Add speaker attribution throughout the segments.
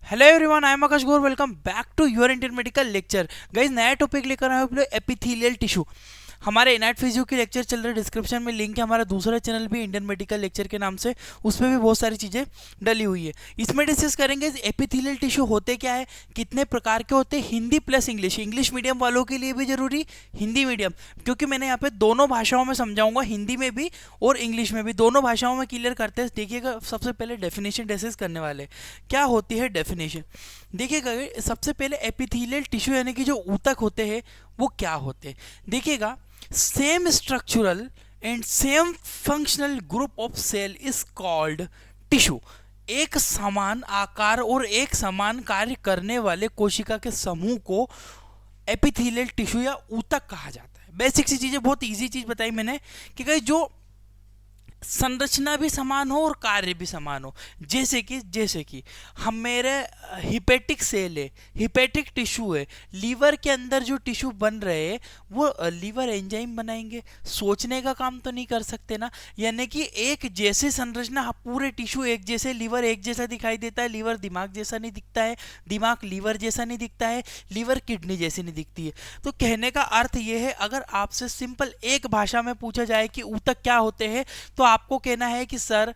Speaker 1: Hello everyone, I am Akash Gaur. Welcome back to your Indian medical lecture. Guys, नया topic लेकर आए हैं epithelial tissue. हमारे इनाट फिजियो के लेक्चर चल रहे, डिस्क्रिप्शन में लिंक है। हमारा दूसरा चैनल भी इंडियन मेडिकल लेक्चर के नाम से, उसमें भी बहुत सारी चीज़ें डली हुई है। इसमें डिस्कस करेंगे एपिथेलियल टिश्यू होते क्या है, कितने प्रकार के होते हैं, Hindi plus English, English medium वालों के लिए भी जरूरी, हिंदी मीडियम, क्योंकि मैंने यहाँ पे दोनों भाषाओं में समझाऊंगा, हिंदी में भी और इंग्लिश में भी, दोनों भाषाओं में क्लियर करते हैं। देखिएगा, सबसे पहले डेफिनेशन डिस्कस करने वाले। क्या होती है डेफिनेशन? देखिएगा, सबसे पहले एपिथेलियल टिश्यू यानी कि जो ऊतक होते हैं वो क्या होते हैं। देखिएगा, same structural and same functional group of cell is called tissue. एक समान आकार और एक समान कार्य करने वाले कोशिका के समूह को एपिथेलियल टिश्यू या ऊतक कहा जाता है। बेसिक सी चीजें, बहुत इजी चीज बताई मैंने कि जो संरचना भी समान हो और कार्य भी समान हो। जैसे कि हम मेरे हिपेटिक सेल है, हिपेटिक टिश्यू है, लीवर के अंदर जो टिश्यू बन रहे हैं वो लीवर एंजाइम बनाएंगे। सोचने का काम तो नहीं कर सकते ना, यानी कि एक जैसे संरचना, पूरे टिश्यू एक जैसे, लीवर एक जैसा दिखाई देता है, लीवर दिमाग जैसा नहीं दिखता है, दिमाग लीवर जैसा नहीं दिखता है, लीवर किडनी जैसी नहीं दिखती है। तो कहने का अर्थ ये है, अगर आपसे सिंपल एक भाषा में पूछा जाए कि ऊतक क्या होते हैं, तो आपको कहना है कि sir,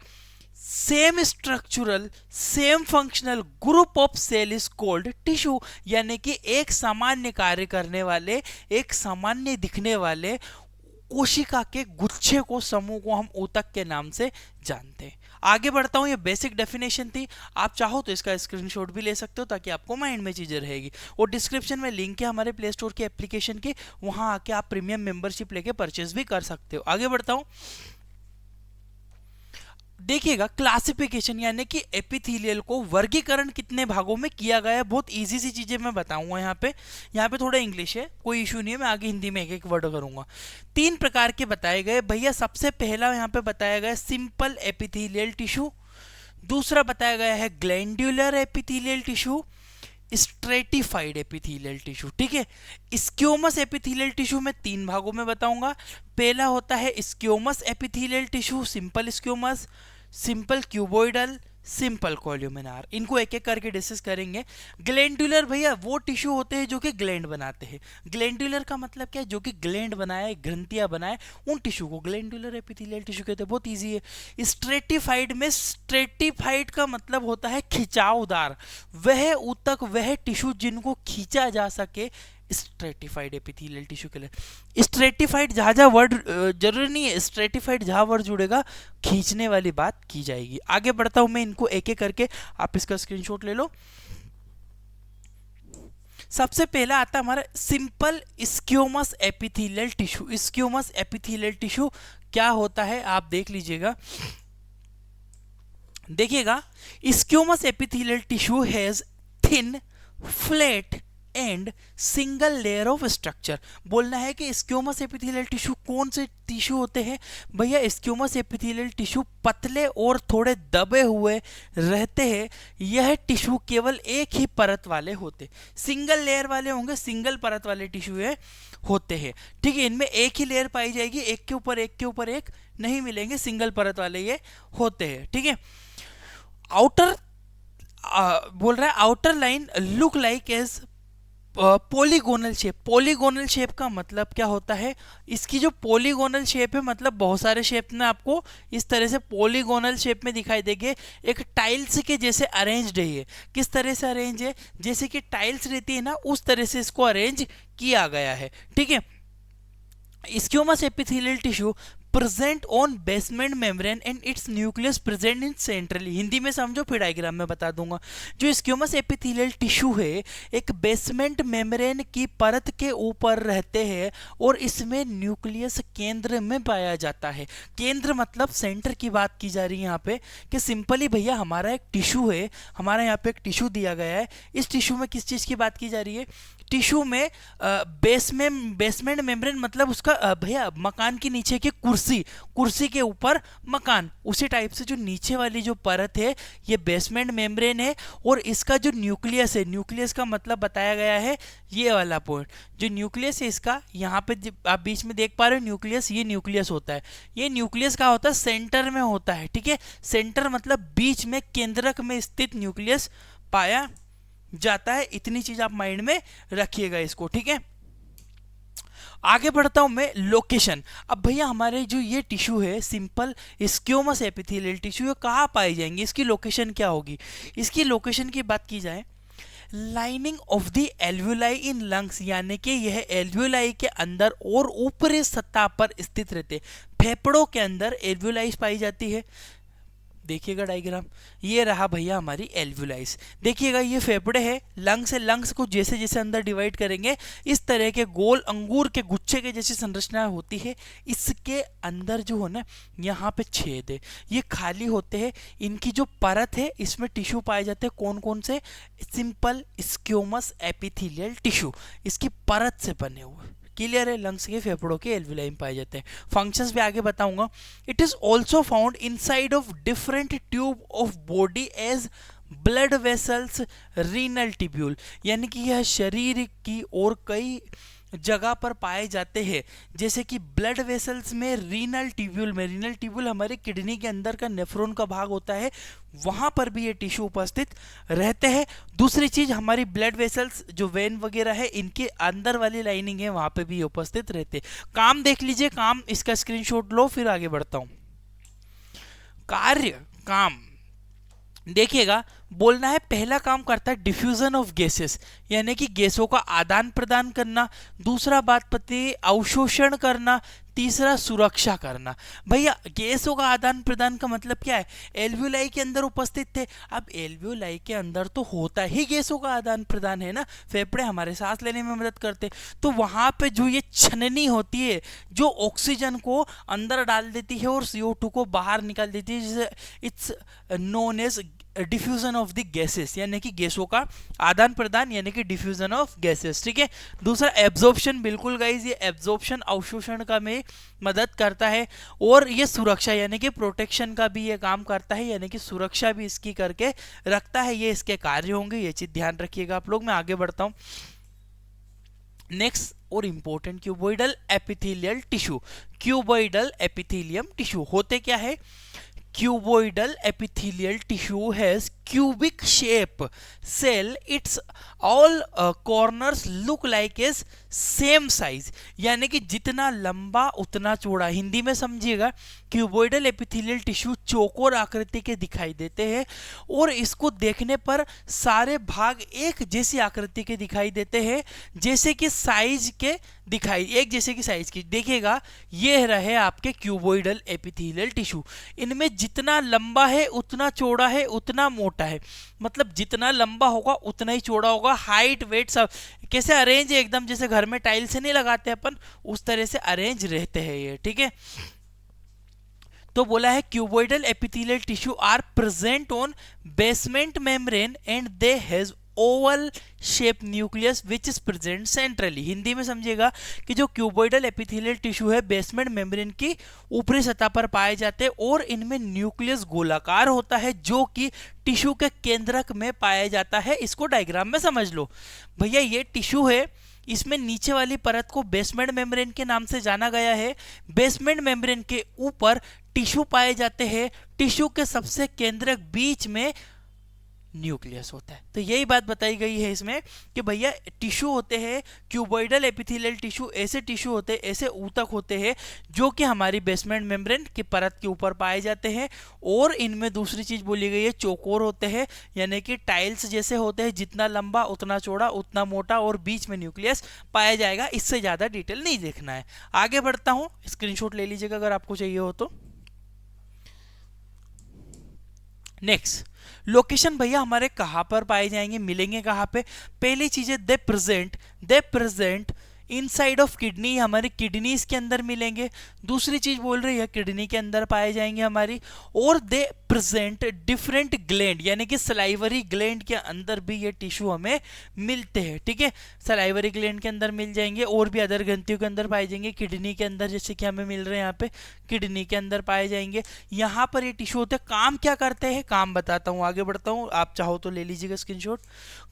Speaker 1: same structural same functional group of cell is called tissue, यानी कि एक सामान्य कार्य करने वाले, एक सामान्य दिखने वाले कोशिका के गुच्छे को, समूह को हम ऊतक के नाम से जानते हैं। आगे बढ़ता हूं, ये बेसिक डेफिनेशन थी। आप चाहो तो इसका स्क्रीनशॉट भी ले सकते हो ताकि आपको माइंड में चीजें रहेगी। और डिस्क्रिप्शन में लिंक है हमारे प्ले स्टोर के एप्लीकेशन के, वहां आके आप प्रीमियम मेंबरशिप लेके परचेज भी कर सकते हो। आगे बढ़ता हूं, देखिएगा, क्लासिफिकेशन यानी कि एपिथेलियल को वर्गीकरण कितने भागों में किया गया है। बहुत इजी सी चीजें मैं बताऊंगा। यहाँ पे थोड़ा इंग्लिश है, कोई इशू नहीं है, मैं आगे हिंदी में एक एक वर्ड करूंगा। 3 प्रकार के बताए गए भैया। सबसे पहला यहाँ पे बताया गया सिंपल एपिथेलियल टिश्यू, दूसरा बताया गया है glandular epithelial tissue, stratified epithelial tissue. ठीक है, स्क्यूमस एपिथेलियल टिश्यू में 3 भागों में बताऊंगा। पहला होता है squamous epithelial tissue, simple squamous, simple cuboidal, simple columnar. इनको एक एक करके डिस्कस करेंगे। ग्लैंडुलर भैया वो टिश्यू होते हैं जो कि ग्लैंड बनाते हैं। ग्लैंडुलर का मतलब क्या है? जो कि ग्लैंड बनाए, ग्रंथियां बनाए, उन टिश्यू को ग्लैंडुलर एपिथेलियल टिश्यू कहते हैं। बहुत इजी है। स्ट्रेटिफाइड में, स्ट्रेटिफाइड का मतलब होता है खिंचावदार, वह ऊतक, वह टिश्यू जिनको खींचा जा सके, स्ट्रेटिफाइड एपिथेलियल टिश्यू के लिए। स्ट्रेटिफाइड जहां जहां वर्ड जरूरी नहीं है, स्ट्रेटिफाइड जहां वर्ड जुड़ेगा खींचने वाली बात की जाएगी। आगे बढ़ता हूं मैं, इनको एक एक करके, आप इसका स्क्रीनशॉट ले लो। सबसे पहला आता है हमारा simple स्क्यूमस epithelial tissue. स्क्यूमस epithelial tissue क्या होता है आप देख लीजिएगा। देखिएगा, स्क्यूमस epithelial tissue has thin, flat and single layer of structure. बोलना है कि स्क्यूमस एपिथेलियल टिश्यू कौन से टिश्यू होते हैं भैया? स्क्यूमस एपिथेलियल टिश्यू पतले और थोड़े दबे हुए रहते हैं। यह टिश्यू केवल एक ही परत वाले होते, सिंगल लेयर वाले होंगे, सिंगल परत वाले टिश्यू होते हैं। ठीक है, इनमें एक ही लेयर पाई जाएगी, एक के ऊपर एक के ऊपर एक नहीं मिलेंगे, सिंगल परत वाले ये होते हैं। ठीक है, आउटर बोल रहा है outer line look like as polygonal shape. Polygonal shape का मतलब क्या होता है? इसकी जो पॉलीगोनल शेप है, मतलब बहुत सारे शेप में आपको इस तरह से पॉलीगोनल शेप में दिखाई देंगे। एक टाइल्स के जैसे अरेंज्ड है ये। किस तरह से अरेंज है? जैसे कि टाइल्स रहती है ना, उस तरह से इसको अरेंज किया गया है। ठीक है, squamous epithelial tissue present on basement membrane and it's nucleus present in centrally. Hindi में समझो, फिर डायग्राम में बता दूंगा। जो स्क्यूमस एपिथेलियल टिश्यू है, एक बेसमेंट मेम्ब्रेन की परत के ऊपर रहते हैं और इसमें न्यूक्लियस केंद्र में पाया जाता है। केंद्र मतलब सेंटर की बात की जा रही है यहाँ पे, कि सिंपली भैया हमारा एक टिश्यू है, हमारा यहाँ पे एक टिश्यू दिया गया है। इस टिश्यू में किस चीज़ की बात की जा रही है? टिश्यू में बेसमेंट मेम्ब्रेन मतलब उसका भैया मकान के नीचे की कुर्सी, कुर्सी के ऊपर मकान, उसी टाइप से जो नीचे वाली जो परत है ये बेसमेंट मेम्ब्रेन है। और इसका जो न्यूक्लियस है, न्यूक्लियस का मतलब बताया गया है ये वाला पॉइंट, जो न्यूक्लियस है इसका, यहाँ पे आप बीच में देख पा रहे हो न्यूक्लियस, ये न्यूक्लियस होता है। ये न्यूक्लियस का होता है सेंटर में होता है। ठीक है, सेंटर मतलब बीच में, केंद्रक में स्थित न्यूक्लियस पाया जाता है। इतनी चीज आप माइंड में रखिएगा इसको, ठीक है। आगे बढ़ता हूं मैं, लोकेशन। अब भैया हमारे जो ये टिश्यू है सिंपल स्क्यूमस एपिथेलियल टिश्यू, ये कहाँ पाए जाएंगे, इसकी लोकेशन क्या होगी। इसकी लोकेशन की बात की जाए, lining of the alveoli in lungs, यानी कि यह एल्वुलाई के अंदर और ऊपरी सतह पर स्थित रहते। फेफड़ों के अंदर एल्वुलाई पाई जाती है। देखिएगा डायग्राम, ये रहा भैया हमारी एल्वुलाइस। देखिएगा ये फेफड़े हैं, लंग्स है, लंग्स को जैसे जैसे अंदर डिवाइड करेंगे इस तरह के गोल अंगूर के गुच्छे के जैसी संरचना होती है। इसके अंदर जो है ना यहाँ पे छेद है, ये खाली होते हैं। इनकी जो परत है इसमें टिश्यू पाए जाते हैं। कौन कौन से, सिंपल स्क्यूमस एपिथेलियल टिश्यू इसकी परत से बने हुए। क्लियर है, लंग्स के फेफड़ों के एल्वुलाई में पाए जाते हैं। फंक्शंस भी आगे बताऊंगा। It is also found inside of different tube of body as blood vessels, renal tubule, यानी कि यह शरीर की और कई जगह पर पाए जाते हैं, जैसे कि ब्लड वेसल्स में, रीनल ट्यूब्यूल में। रीनल ट्यूब्यूल हमारे किडनी के अंदर का नेफ्रॉन का भाग होता है, वहां पर भी ये टिश्यू उपस्थित रहते हैं। दूसरी चीज, हमारी ब्लड वेसल्स जो वेन वगैरह है इनके अंदर वाली लाइनिंग है वहां पे भी ये उपस्थित रहते हैं। काम देख लीजिए, काम इसका स्क्रीनशॉट लो, फिर आगे बढ़ता हूं। कार्य, काम देखिएगा, बोलना है पहला काम करता है डिफ्यूजन ऑफ गैसेस, यानी कि गैसों का आदान प्रदान करना। दूसरा बात पति अवशोषण करना। तीसरा सुरक्षा करना। भैया गैसों का आदान प्रदान का मतलब क्या है, एल्वुलाई के अंदर उपस्थित थे। अब एल्वुलाई के अंदर तो होता ही गैसों का आदान प्रदान है ना, फेफड़े हमारे सांस लेने में मदद करते, तो वहां पे जो ये छननी होती है जो ऑक्सीजन को अंदर डाल देती है और CO2 को बाहर निकाल देती है, जिसे it's known as diffusion of the gases, यानी कि गैसों का आदान प्रदान, यानी कि डिफ्यूजन ऑफ गैसेस, ठीक है। दूसरा एब्जॉर्प्शन, बिल्कुल गाइज ये एब्जॉर्प्शन अवशोषण का में मदद करता है। और ये सुरक्षा यानी कि प्रोटेक्शन का भी ये काम करता है, यानी कि सुरक्षा भी इसकी करके रखता है। ये इसके कार्य होंगे, ये चीज ध्यान रखिएगा आप लोग। मैं आगे बढ़ता हूं। नेक्स्ट और important, cuboidal epithelial tissue. Cuboidal epithelium tissue होते क्या है, cuboidal epithelial tissue has cubic shape cell, its all corners look like as same size, यानी कि जितना लंबा उतना चौड़ा। हिंदी में समझिएगा, क्यूबॉइडल एपिथेलियल टिश्यू चौकोर आकृति के दिखाई देते हैं और इसको देखने पर सारे भाग एक जैसी आकृति के दिखाई देते हैं, जैसे कि साइज के दिखाई, एक जैसे कि साइज की। देखिएगा ये रहे आपके क्यूबॉइडल एपिथेलियल टिश्यू, इनमें जितना लंबा है उतना चौड़ा है उतना मोटा है, मतलब जितना लंबा होगा उतना ही चौड़ा होगा। हाइट वेट सब कैसे अरेंज है, एकदम जैसे घर में टाइल से नहीं लगाते अपन, उस तरह से अरेंज रहते हैं ये, ठीक है। तो बोला है cuboidal epithelial tissue are present on basement membrane and they has oval shape nucleus which is present centrally. Hindi में समझिएगा कि जो क्यूबॉइडल एपिथेलियल टिश्यू है बेसमेंट मेम्ब्रेन की ऊपरी सतह पर पाए जाते हैं और इनमें न्यूक्लियस गोलाकार होता है जो कि टिश्यू के केंद्रक में पाया जाता है। इसको डायग्राम में समझ लो भैया, ये टिश्यू है, इसमें नीचे वाली परत को बेसमेंट मेम्ब्रेन के नाम से जाना गया है। बेसमेंट मेम्ब्रेन के ऊपर टिश्यू पाए जाते हैं, टिश्यू के सबसे केंद्रक बीच में न्यूक्लियस होता है। तो यही बात बताई गई है इसमें कि भैया टिश्यू होते हैं क्यूबॉइडल एपिथेलियल टिश्यू, ऐसे टिश्यू होते हैं, ऐसे ऊतक होते हैं जो कि हमारी बेसमेंट मेम्ब्रेन की परत के ऊपर पाए जाते हैं। और इनमें दूसरी चीज बोली गई है चौकोर होते हैं, यानी कि टाइल्स जैसे होते हैं, जितना लंबा उतना चौड़ा उतना मोटा, और बीच में न्यूक्लियस पाया जाएगा। इससे ज्यादा डिटेल नहीं देखना है। आगे बढ़ता हूं, स्क्रीनशॉट ले लीजिएगा अगर आपको चाहिए हो तो। नेक्स्ट, लोकेशन भैया हमारे कहां पर पाए जाएंगे, मिलेंगे कहां पे। पहली चीज है दे प्रेजेंट इनसाइड ऑफ किडनी, हमारी किडनीज के अंदर मिलेंगे। दूसरी चीज बोल रही है किडनी के अंदर पाए जाएंगे हमारी। और दे प्रेजेंट डिफरेंट ग्लैंड, यानी कि सलाइवरी ग्लैंड के अंदर भी ये टिश्यू हमें मिलते हैं, ठीक है। सलाइवरी ग्लैंड के अंदर मिल जाएंगे और भी अदर ग्रंथियों के अंदर पाए जाएंगे। किडनी के अंदर जैसे कि हमें मिल रहे हैं यहाँ पे, किडनी के अंदर पाए जाएंगे। यहाँ पर ये टिश्यू होते हैं। काम क्या करते हैं, काम बताता हूँ, आगे बढ़ता हूँ, आप चाहो तो ले लीजिएगा स्क्रीनशॉट।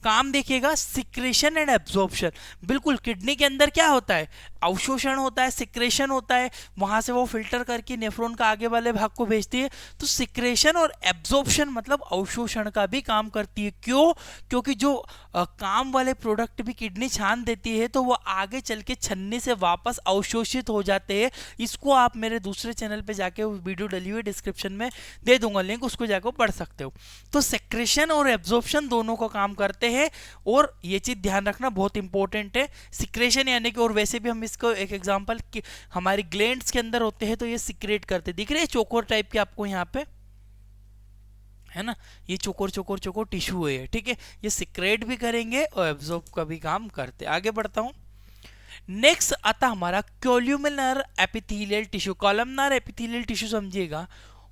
Speaker 1: काम देखिएगा, सिक्रेशन एंड एब्जॉर्प्शन। बिल्कुल किडनी के अंदर क्या होता है, अवशोषण होता है, सिक्रेशन होता है, वहां से वो फिल्टर करके नेफ्रॉन का आगे वाले भाग को भेजती है। तो सिक्रेशन और एब्जॉर्प्शन मतलब अवशोषण का भी काम करती है। क्यों? क्योंकि जो काम वाले प्रोडक्ट भी किडनी छान देती है तो वो आगे चल के छन्नी से वापस अवशोषित हो जाते हैं। इसको आप मेरे दूसरे चैनल पे जाके वीडियो डली हुई डिस्क्रिप्शन में दे दूंगा लिंक, उसको जाकर पढ़ सकते हो। तो सेक्रेशन और एब्जॉर्प्शन दोनों का काम करते हैं, और ये चीज ध्यान रखना बहुत इंपॉर्टेंट है। सिक्रेशन यानी कि, और वैसे भी हम इसको एक एग्जांपल हमारी ग्लैंड्स के अंदर होते हैं तो ये सिक्रेट करते, दिख रहे हैं चोकोर टाइप के आपको यहाँ पे, है ना, ये चोकोर चोकोर चोकोर टिश्यू है, ठीक है। ये सिक्रेट भी करेंगे और एब्जॉर्ब का भी काम करते। आगे बढ़ता हूं। नेक्स्ट आता हमारा columnar epithelial tissue. Columnar epithelial tissue समझिएगा,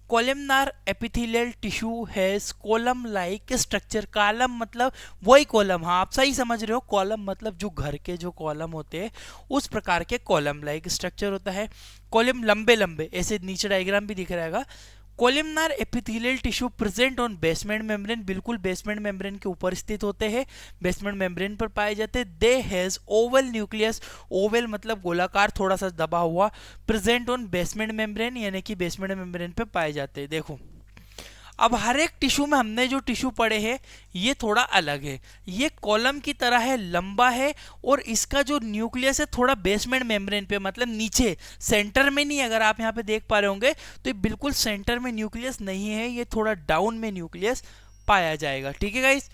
Speaker 1: columnar epithelial tissue has column like structure. Column मतलब वही कॉलम, हाँ आप सही समझ रहे हो, कॉलम मतलब जो घर के जो कॉलम होते हैं उस प्रकार के कॉलम लाइक स्ट्रक्चर होता है। कॉलम लंबे लंबे, ऐसे नीचे डायग्राम भी दिख रहेगा। Columnar epithelial tissue present on basement membrane, बिल्कुल बेसमेंट मेम्ब्रेन के ऊपर स्थित होते हैं, बेसमेंट मेम्ब्रेन पर पाए जाते हैं। दे हैज ओवल न्यूक्लियस, ओवल मतलब गोलाकार थोड़ा सा दबा हुआ, प्रेजेंट ऑन बेसमेंट मेम्ब्रेन यानी कि बेसमेंट मेम्ब्रेन पे पाए जाते हैं। देखो अब हर एक टिश्यू में हमने जो टिश्यू पढ़े हैं ये थोड़ा अलग है। ये कॉलम की तरह है, लंबा है, और इसका जो न्यूक्लियस है थोड़ा बेसमेंट मेम्ब्रेन पे, मतलब नीचे सेंटर में नहीं। अगर आप यहाँ पे देख पा रहे होंगे तो ये बिल्कुल सेंटर में न्यूक्लियस नहीं है, ये थोड़ा डाउन में न्यूक्लियस पाया जाएगा, ठीक है गाइस।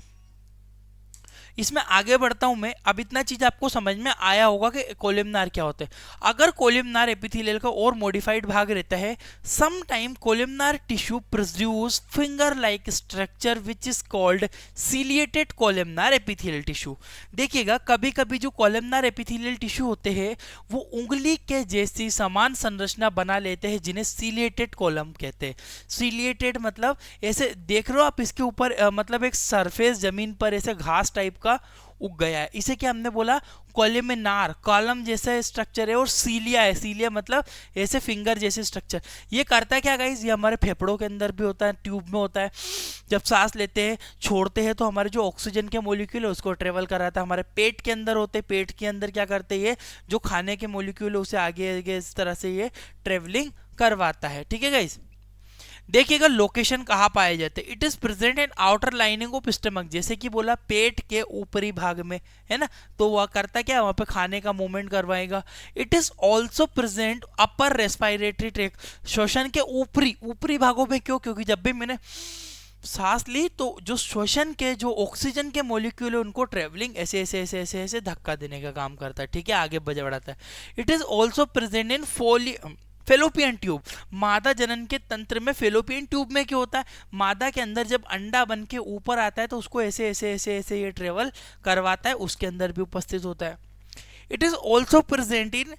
Speaker 1: इसमें आगे बढ़ता हूं मैं। अब इतना चीज आपको समझ में आया होगा कि कोलिमनार क्या होता है। अगर कोलिमनार एपिथेलियल का और मॉडिफाइड भाग रहता है, some time columnar tissue produce finger like structure which is called ciliated columnar epithelial tissue. देखिएगा कभी कभी जो कोलिमनार एपिथेलियल टिश्यू होते हैं वो उंगली के जैसी समान संरचना बना लेते हैं, जिन्हें सीलिएटेड कॉलम कहते हैं। सीलिएटेड मतलब ऐसे देख रहे हो आप, इसके ऊपर मतलब एक सरफेस जमीन पर ऐसे घास टाइप का उग गया है, इसे क्या हमने बोला, कोलिमिनार, कॉलम जैसा स्ट्रक्चर है। और सीलिया है, सीलिया मतलब ऐसे फिंगर जैसे स्ट्रक्चर। ये करता है क्या गाइस, ये हमारे फेफड़ों के अंदर भी होता है, ट्यूब में होता है। जब सांस लेते हैं छोड़ते हैं तो हमारे जो ऑक्सीजन के मॉलिक्यूल है उसको ट्रेवल कराता है। हमारे पेट के अंदर होते हैं, पेट के अंदर क्या करते हैं, ये जो खाने के मॉलिक्यूल है उसे आगे आगे इस तरह से ये ट्रेवलिंग करवाता है, ठीक है गाइस। देखिएगा लोकेशन कहाँ पाए जाते हैं। It is present in outer lining of stomach, जैसे कि बोला पेट के ऊपरी भाग में, है ना, तो वह करता क्या, वहां पे खाने का मूवमेंट करवाएगा। It is also present upper respiratory tract, श्वसन के ऊपरी भागों में। क्यों? क्योंकि जब भी मैंने सांस ली तो जो श्वसन के जो ऑक्सीजन के मॉलिक्यूल है उनको ट्रेवलिंग ऐसे ऐसे ऐसे ऐसे ऐसे धक्का देने का काम करता है, ठीक है, आगे बढ़ाता है। It is also present in fallopian tube, मादा जनन के तंत्र में। फेलोपियन ट्यूब में क्या होता है, मादा के अंदर जब अंडा बन के ऊपर आता है तो उसको ऐसे ऐसे ऐसे ऐसे ये ट्रेवल करवाता है, उसके अंदर भी उपस्थित होता है। It is also present in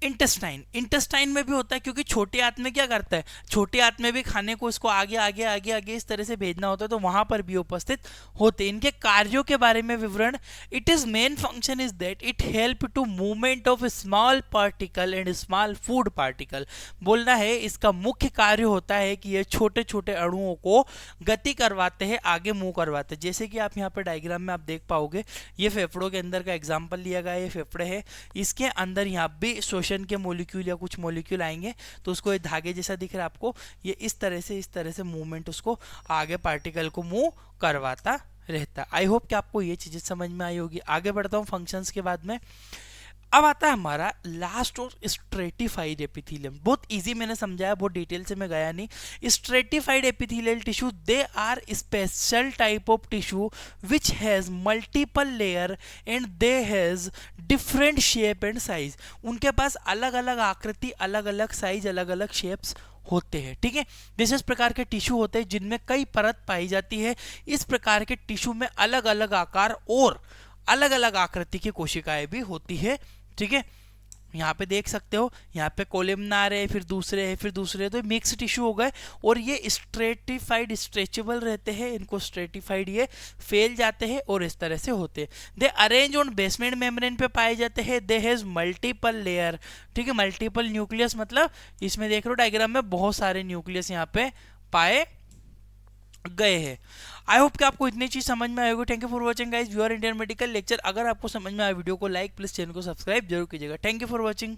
Speaker 1: intestine, intestine में भी होता है, क्योंकि छोटे आंत में क्या करता है, छोटे आंत में भी खाने को इसको आगे आगे आगे आगे इस तरह से भेजना होता है, तो वहां पर भी उपस्थित होते हैं। इनके कार्यों के बारे में विवरण, it is main function is that it help to movement of small particle and small food particle. बोलना है इसका मुख्य कार्य होता है कि ये छोटे छोटे अणुओं को गति करवाते हैं, आगे मूव करवाते हैं। जैसे कि आप यहाँ पर डायग्राम में आप देख पाओगे, ये फेफड़ों के अंदर का एग्जाम्पल लिया गया, ये फेफड़े है, इसके अंदर यहाँ भी शोषण के मॉलिक्यूल या कुछ मॉलिक्यूल आएंगे, तो उसको ये धागे जैसा दिख रहा है आपको, ये इस तरह से मूवमेंट उसको आगे पार्टिकल को मूव करवाता रहता है। आई होप कि आपको ये चीजें समझ में आई होगी। आगे बढ़ता हूँ फंक्शंस के बाद में। अब आता है हमारा लास्ट और स्ट्रेटिफाइड एपिथेलियम। बहुत इजी मैंने समझाया, बहुत डिटेल से मैं गया नहीं। Stratified epithelial tissue, they are special type of tissue which has multiple layer and they has different shape and size. उनके पास अलग अलग आकृति, अलग अलग साइज, अलग अलग शेप्स होते हैं, ठीक है। इस प्रकार के टिश्यू होते हैं जिनमें कई परत पाई जाती है। इस प्रकार के टिश्यू में अलग अलग आकार और अलग अलग आकृति की कोशिकाएं भी होती है, ठीक है। यहाँ पे देख सकते हो, यहाँ पे कोलिमनार है, फिर दूसरे है, फिर दूसरे, तो मिक्स टिश्यू हो गए। और ये स्ट्रेटिफाइड, स्ट्रेचेबल रहते हैं, इनको स्ट्रेटिफाइड ये फैल जाते हैं और इस तरह से होते हैं। दे अरेंज ऑन बेसमेंट मेम्ब्रेन पे पाए जाते हैं। दे हैज मल्टीपल लेयर, ठीक है, मल्टीपल न्यूक्लियस मतलब इसमें देख रहे हो डायग्राम में बहुत सारे न्यूक्लियस यहाँ पे पाए गए हैं। आई होप कि आपको इतनी चीज़ समझ में आएगी। Thank you for watching guys your Indian medical lecture. अगर आपको समझ में आया वीडियो को लाइक, प्लीज़ चैनल को सब्सक्राइब जरूर कीजिएगा। Thank you for watching.